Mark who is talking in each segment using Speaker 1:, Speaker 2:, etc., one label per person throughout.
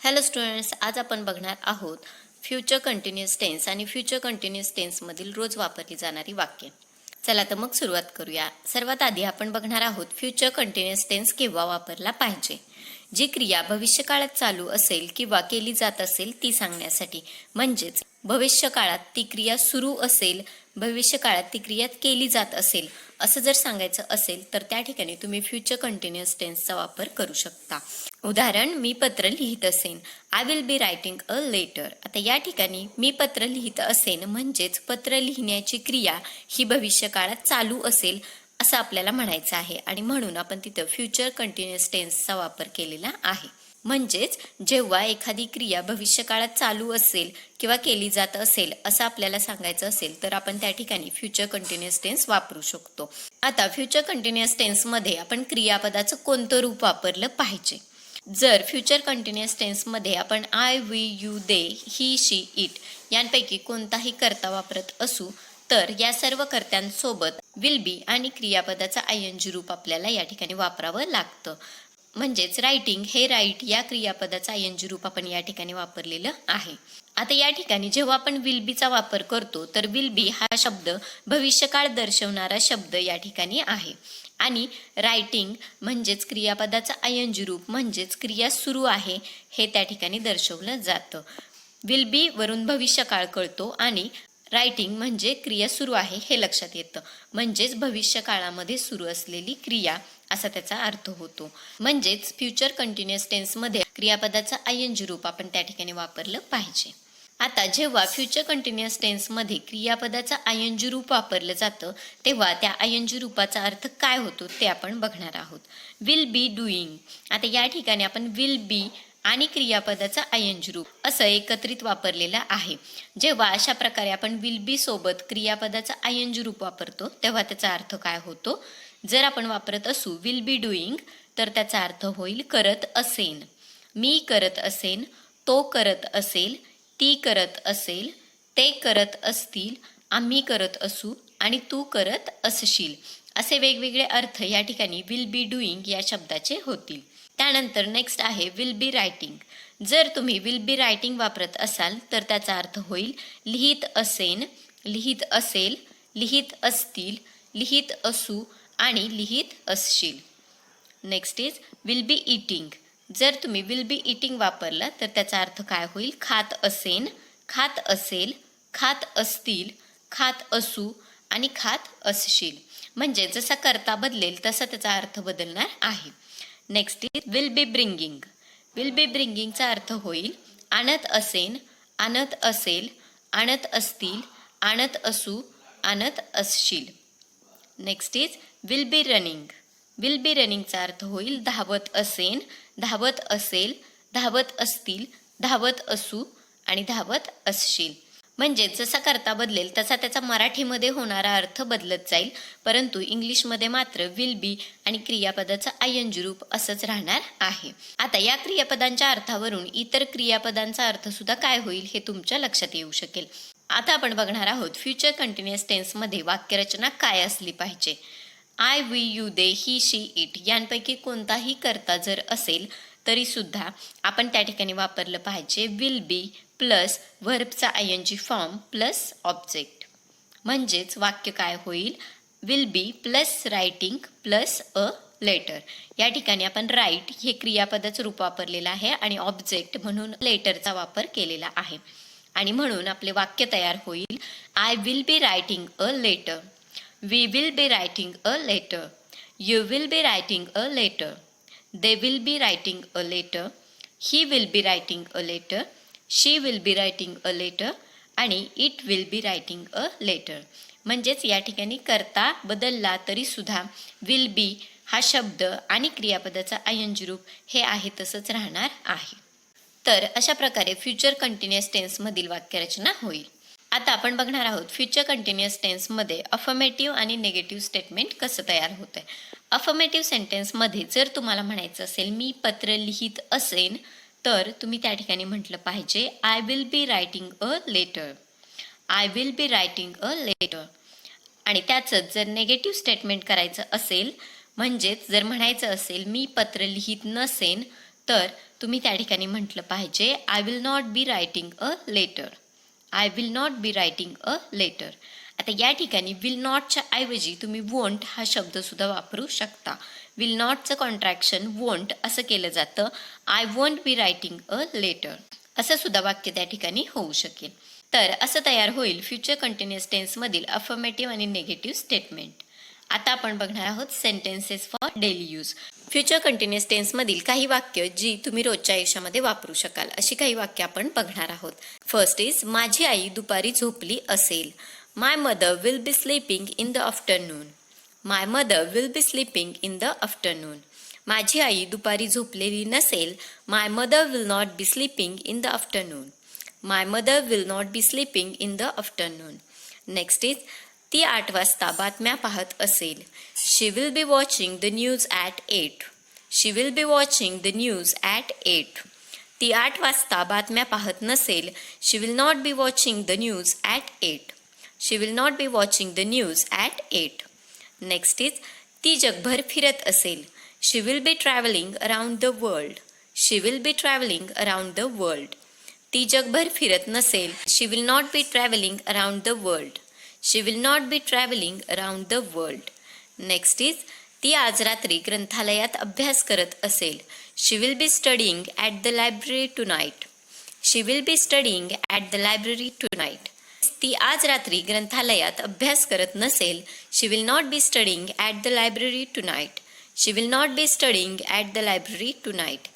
Speaker 1: Hello students, आज आपण बघणार आहोत फ्युचर कंटिन्युअस टेन्स आणि फ्युचर कंटिन्युअस टेन्समधील रोज वापरली जाणारी वाक्ये. चला तर मग सुरुवात करूया. सर्वात आधी आपण बघणार आहोत फ्युचर कंटिन्युअस टेन्स केव्हा वापरला पाहिजे. जी क्रिया भविष्यकाळात चालू असेल किंवा केली जात असेल ती सांगण्यासाठी. म्हणजेच भविष्यकाळात ती क्रिया सुरू असेल, भविष्यकाळात ती क्रिया केली जात असेल असं जर सांगायचं असेल तर त्या ठिकाणी तुम्ही फ्युचर कंटिन्युअस टेन्सचा वापर करू शकता. उदाहरण, मी पत्र लिहित असेन. I will be writing a letter. आता या ठिकाणी मी पत्र लिहित असेन म्हणजेच पत्र लिहिण्याची क्रिया ही भविष्यकाळात चालू असेल असं आपल्याला म्हणायचं आहे आणि म्हणून आपण तिथं फ्युचर कंटिन्युअस टेन्सचा वापर केलेला आहे. म्हणजेच जेव्हा एखादी क्रिया भविष्यकाळात चालू असेल किंवा केली जात असेल असं आपल्याला सांगायचं असेल तर आपण त्या ठिकाणी फ्युचर कंटिन्युअस टेन्स वापरू शकतो. आता फ्युचर कंटिन्युअस टेन्समध्ये आपण क्रियापदाचं कोणतं रूप वापरलं पाहिजे. जर फ्युचर कंटिन्युअस टेन्समध्ये आपण I, we, you, they, he, she, it यांपैकी कोणताही कर्ता वापरत असू तर या सर्व कर्त्यांसोबत विल बी आणि क्रियापदाचं आयएनजी रूप आपल्याला या ठिकाणी वापरावं लागतं. म्हणजेच रायटिंग हे राईट या क्रियापदाचं आयएनजी रूप आपण या ठिकाणी वापरलेलं आहे. आता या ठिकाणी जेव्हा आपण विल बीचा वापर करतो तर विल बी हा शब्द भविष्यकाळ दर्शवणारा शब्द या ठिकाणी आहे आणि रायटिंग म्हणजेच क्रियापदाचं आयएनजी रूप म्हणजेच क्रिया सुरू आहे हे त्या ठिकाणी दर्शवलं जातं. विल बी वरून भविष्यकाळ कळतो आणि रायटिंग म्हणजे क्रिया सुरू आहे हे लक्षात येतं. म्हणजेच भविष्यकाळामध्ये सुरू असलेली क्रिया असा त्याचा अर्थ होतो. म्हणजेच फ्युचर कंटिन्युअस टेन्समध्ये क्रियापदाचं आयएनजी रूप आपण त्या ठिकाणी वापरलं पाहिजे. आता जेव्हा फ्युचर कंटिन्युअस टेन्समध्ये क्रियापदाचं आयएनजी रूप वापरलं जातं तेव्हा त्या आयएनजी रूपाचा अर्थ काय होतो ते आपण बघणार आहोत. Will be doing. आता या ठिकाणी आपण विल बी आणि क्रियापदाचा आयएनजी रूप असं एकत्रित वापरलेलं आहे. जेव्हा अशा प्रकारे आपण विल बी सोबत क्रियापदाचा आयएनजी रूप वापरतो तेव्हा त्याचा अर्थ काय होतो. जर आपण वापरत असू विल बी डुईंग तर त्याचा अर्थ होईल करत असेन. मी करत असेन, तो करत असेल, ती करत असेल, ते करत असतील, आम्ही करत असू आणि तू करत असशील असे वेगवेगळे अर्थ या ठिकाणी विल बी डुईंग या शब्दाचे होतील. त्यानंतर नेक्स्ट आहे विल बी रायटिंग. जर तुम्ही विल बी रायटिंग वापरत असाल तर त्याचा अर्थ होईल लिहित असेन, लिहित असेल, लिहित असतील, लिहित असू आणि लिहित असशील. Next is will B eating. जर तुम्ही विल बी इटिंग वापरला तर त्याचा अर्थ काय होईल खात असेन, खात असेल, खात असतील, खात असू आणि खात असशील. म्हणजे जसा कर्ता बदलेल तसा त्याचा अर्थ बदलणार आहे. Next is will be bringing. Will be ब्रिंगिंगचा अर्थ होईल आणत असेन, आणत असेल, आणत असतील, आणत असू, आणत असशील. Next is will be running. Will be रनिंगचा अर्थ होईल धावत असेन, धावत असेल, धावत असतील, धावत असू आणि धावत असशील. म्हणजे जसा कर्ता बदलेल तसा त्याचा मराठीमध्ये होणारा अर्थ बदलत जाईल, परंतु इंग्लिशमध्ये मात्र विल बी आणि क्रियापदाचं आयएनजी रूप असंच राहणार आहे. आता या क्रियापदांच्या अर्थावरून इतर क्रियापदांचा अर्थ सुद्धा काय होईल हे तुमच्या लक्षात येऊ शकेल. आता आपण बघणार आहोत फ्युचर कंटिन्युअस टेन्समध्ये वाक्यरचना काय असली पाहिजे. I, we, you, they, he, she, it यांपैकी कोणताही कर्ता जर असेल तरी सुद्धा आपण त्या ठिकाणी वापरलं पाहिजे विल बी प्लस व्हर्बचा आयएनजी फॉर्म प्लस ऑब्जेक्ट. म्हणजेच वाक्य काय होईल will be plus writing plus a letter. या ठिकाणी आपण राईट हे क्रियापदाचं रूप वापरलेलं आहे आणि ऑब्जेक्ट म्हणून लेटरचा वापर केलेला आहे आणि म्हणून आपले वाक्य तयार होईल I will be writing a letter, we will be writing a letter, you will be writing a letter, they will be writing a letter, he will be writing a letter, she will be writing a letter आणि it will be writing a letter. म्हणजेच या ठिकाणी कर्ता बदलला तरी सुद्धा will be हा शब्द आणि क्रियापदाचा आयएनजी रूप हे आहे तसंच राहणार आहे. तर अशा प्रकारे फ्युचर कंटिन्युअस टेन्समधील वाक्यरचना होईल. आता आपण बघणार आहोत फ्युचर कंटिन्युअस टेन्समध्ये अफर्मेटिव्ह आणि निगेटिव्ह स्टेटमेंट कसं तयार होतं आहे. अफर्मेटिव्ह सेंटेन्समध्ये जर तुम्हाला म्हणायचं असेल मी पत्र लिहित असेन तर तुम्ही त्या ठिकाणी म्हटलं पाहिजे I will be writing a letter, I will be writing a letter. आणि त्याचंच जर नेगेटिव्ह स्टेटमेंट करायचं असेल म्हणजेच जर म्हणायचं असेल मी पत्र लिहित नसेन तर तुम्ही त्या ठिकाणी म्हटलं पाहिजे I will not be writing a letter. I will not be writing a letter. आता या ठिकाणी विल नॉटच्या ऐवजी तुम्ही वोंट हा शब्दसुद्धा वापरू शकता. विल नॉटचं कॉन्ट्रॅक्शन वोंट असं केलं जातं. I won't be writing a letter असं सुद्धा वाक्य त्या ठिकाणी होऊ शकेल. तर असं तयार होईल फ्युचर कंटिन्युअस टेन्समधील अफर्मेटिव्ह आणि निगेटिव्ह स्टेटमेंट. आता आपण बघणार आहोत sentences for daily use. Future continuous टेन्समधील काही वाक्य जी तुम्ही रोजच्या आयुष्यामध्ये वापरू शकाल अशी काही वाक्य आपण बघणार आहोत. फर्स्ट इज माझी आई दुपारी झोपली असेल. My mother will be sleeping in the afternoon. My mother will be sleeping in the afternoon. माझी आई दुपारी झोपलेली नसेल. My mother will not be sleeping in the afternoon. My mother will not be sleeping in the afternoon. Next is ती 8 वाजता बातम्या पाहत असेल. She will be watching the news at 8. She will be watching the news at 8. ती 8 वाजता बातम्या पाहत नसेल. She will not be watching the news at 8. She will not be watching the news at 8. Next is ती जगभर फिरत असेल. She will be travelling around the world. She will be travelling around the world. ती जगभर फिरत नसेल. She will not be travelling around the world. She will not be travelling around the world. Next is ती आज रात्री ग्रंथालयात अभ्यास करत असेल. She will be studying at the library tonight. She will be studying at the library tonight. ती आज रात्री ग्रंथालयात अभ्यास करत नसेल. She will not be studying at the library tonight. She will not be studying at the library tonight.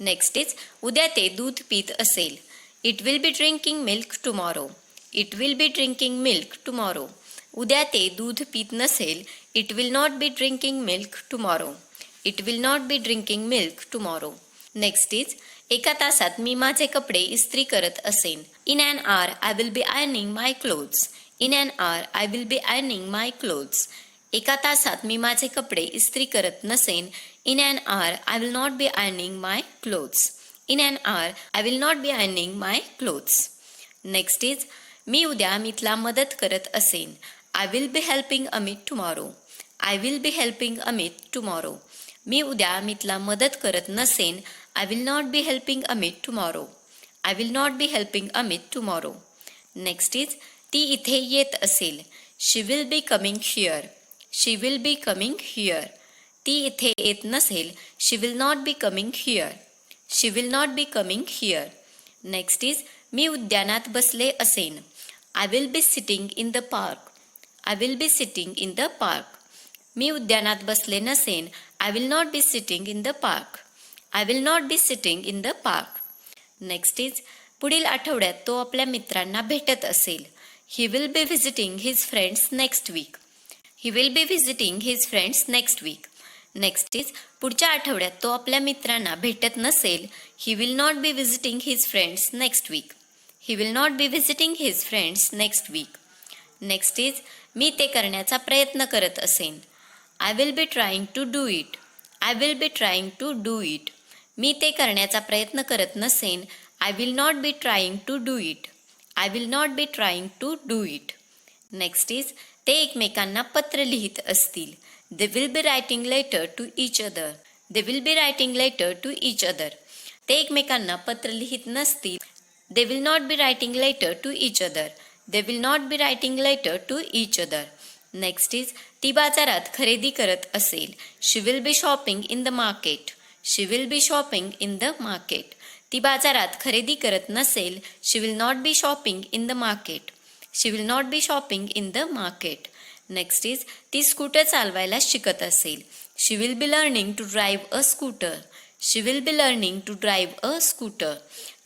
Speaker 1: Next is उद्या ते दूध पीत असेल. It will be drinking milk tomorrow. It will be drinking milk tomorrow. उद्या ते दूध पीत नसेल. It will not B drinking milk tomorrow. It will not B drinking milk tomorrow. Next is एका तासात मी माझे कपडे इस्त्री करत असेन. In an hour I will B ironing my clothes. In an hour I will B ironing my clothes. एका तासात मी माझे कपडे इस्त्री करत नसेन. In an hour I will not B ironing my clothes. In an hour I will not B ironing my clothes. Next is मी उद्या अमितला मदत करत असेन. I will be helping Amit tomorrow. I will be helping Amit tomorrow. मी उद्या अमितला मदत करत नसेन. I will not be helping Amit tomorrow. I will not be helping Amit tomorrow. Next is ती इथे येत असेल. She will be coming here. She will be coming here. ती इथे येत नसेल. She will not be coming here. She will not be coming here. Next is मी उद्यानात बसले असेन. I will be sitting in the park. I will be sitting in the park. मी उद्यानात बसले नसेन. I will not be sitting in the park. I will not be sitting in the park. Next is पुढील आठवड्यात तो आपल्या मित्रांना भेटत असेल. He will be visiting his friends next week. He will be visiting his friends next week. Next is पुढच्या आठवड्यात तो आपल्या मित्रांना भेटत नसेल. He will not be visiting his friends next week. He will not be visiting his friends next week. Next is मी ते करण्याचा प्रयत्न करत असेन. I will be trying to do it. I will be trying to do it. मी ते करण्याचा प्रयत्न करत नसेन. I will not be trying to do it. I will not be trying to do it. Next is ते एकमेकांना पत्र लिहित असतील. They will be writing letter to each other. They will be writing letter to each other. ते एकमेकांना पत्र लिहित नसतील. They will not be writing letter to each other. They will not be writing letter to each other. Next is ती बाजारात खरेदी करत असेल. She will be shopping in the market. She will be shopping in the market. ती बाजारात खरेदी करत नसेल. She will not be shopping in the market. She will not be shopping in the market. Next is ती scooter चालवायला शिकत असेल. She will be learning to drive a scooter. She will be learning to drive a scooter.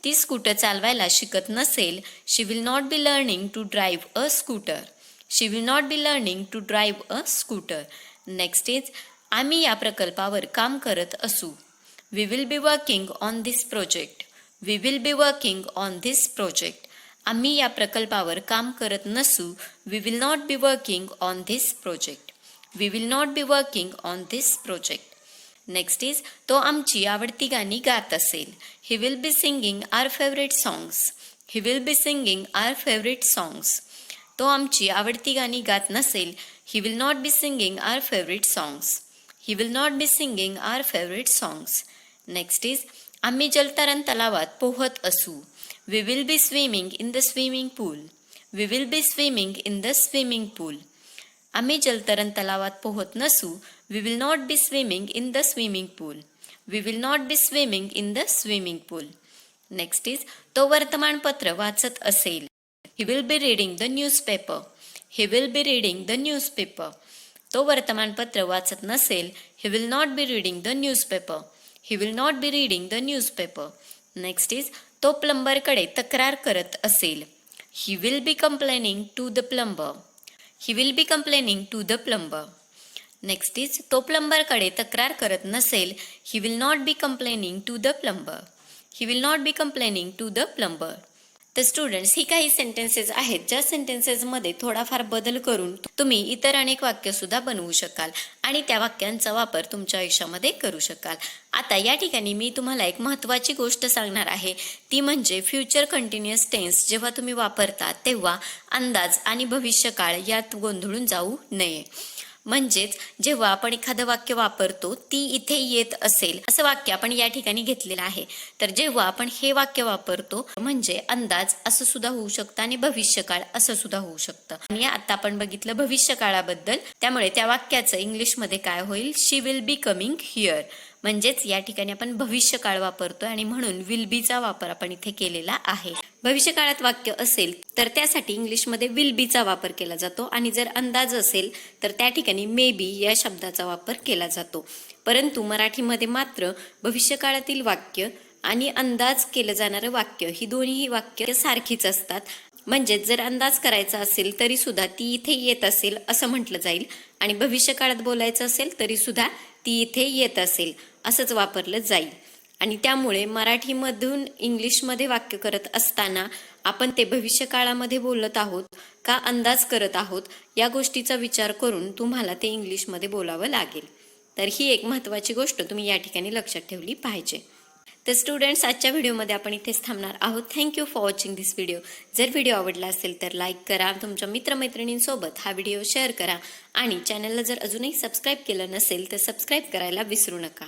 Speaker 1: ती scooter चालवायला शिकत नसेल. She will not be learning to drive a scooter. She will not be learning to drive a scooter. Next is आम्ही या प्रकल्पावर काम करत असू. We will be working on this project. We will be working on this project. आम्ही या प्रकल्पावर काम करत नसू. We will not be working on this project. We will not be working on this project. Next is तो आमची आवडती गाणी गात असेल. He will be singing our favourite songs. He will be singing our favourite songs. तो आमची आवडती गाणी गात नसेल. He will not be singing our favourite songs. He will not be singing our favourite songs. Next is आम्ही जलतरण तलावात पोहत असू. We will be swimming in the swimming pool. We will be swimming in the swimming pool. आम्ही जलतरण तलावात पोहत नसू. We will not be swimming in the swimming pool. We will not be swimming in the swimming pool. Next is तो वर्तमानपत्र वाचत असेल. He will be reading the newspaper. He will be reading the newspaper. तो वर्तमानपत्र वाचत नसेल. He will not be reading the newspaper. He will not be reading the newspaper. Next is तो प्लंबरकडे तक्रार करत असेल. He will be complaining to the plumber. He will be complaining to the plumber. Next is तो प्लंबरकडे तक्रार करत नसेल. He will not be complaining to the plumber. He will not be complaining to the plumber. तर students, ही काही sentences आहेत ज्या सेंटेन्सेसमध्ये थोडाफार बदल करून तुम्ही इतर अनेक वाक्य सुद्धा बनवू शकाल आणि त्या वाक्यांचा वापर तुमच्या आयुष्यामध्ये करू शकाल. आता या ठिकाणी मी तुम्हाला एक महत्त्वाची गोष्ट सांगणार आहे, ती म्हणजे फ्युचर कंटिन्युअस टेन्स जेव्हा तुम्ही वापरता तेव्हा अंदाज आणि भविष्यकाळ यात गोंधळून जाऊ नये. म्हणजेच जेव्हा आपण एखादं वाक्य वापरतो ती इथे येत असेल असं वाक्य आपण या ठिकाणी घेतलेलं आहे, तर जेव्हा आपण हे वाक्य वापरतो म्हणजे अंदाज असं सुद्धा होऊ शकतं आणि भविष्यकाळ असं सुद्धा होऊ शकतं. आणि आता आपण बघितलं भविष्यकाळाबद्दल, त्यामुळे त्या वाक्याचं इंग्लिशमध्ये काय होईल, शी विल बी कमिंग हिअर. म्हणजेच या ठिकाणी आपण भविष्यकाळ वापरतोय आणि म्हणून विल बीचा वापर आपण इथे केलेला आहे. भविष्यकाळात वाक्य असेल तर त्यासाठी इंग्लिशमध्ये विल बीचा वापर केला जातो आणि जर अंदाज असेल तर त्या ठिकाणी मे बी या शब्दाचा वापर केला जातो. परंतु मराठीमध्ये मात्र भविष्यकाळातील वाक्य आणि अंदाज केलं जाणारं वाक्य ही दोन्ही वाक्य सारखीच असतात. म्हणजेच जर अंदाज करायचा असेल तरी सुद्धा ती इथे येत असेल असं म्हटलं जाईल आणि भविष्यकाळात बोलायचं असेल तरी सुद्धा ती इथे येत असेल असंच वापरलं जाईल. आणि त्यामुळे मराठीमधून इंग्लिशमध्ये वाक्य करत असताना आपण ते भविष्यकाळामध्ये बोलत आहोत का अंदाज करत आहोत या गोष्टीचा विचार करून तुम्हाला ते इंग्लिशमध्ये बोलावं लागेल. तर ही एक महत्त्वाची गोष्ट तुम्ही या ठिकाणी लक्षात ठेवली पाहिजे. तर स्टुडंट्स, आजच्या व्हिडिओमध्ये आपण इथेच थांबणार आहोत. Thank you for watching this video. जर व्हिडिओ आवडला असेल तर लाईक करा, तुमच्या मित्रमैत्रिणींसोबत हा व्हिडिओ शेअर करा आणि चॅनलला जर अजूनही सबस्क्राईब केलं नसेल तर सबस्क्राईब करायला विसरू नका.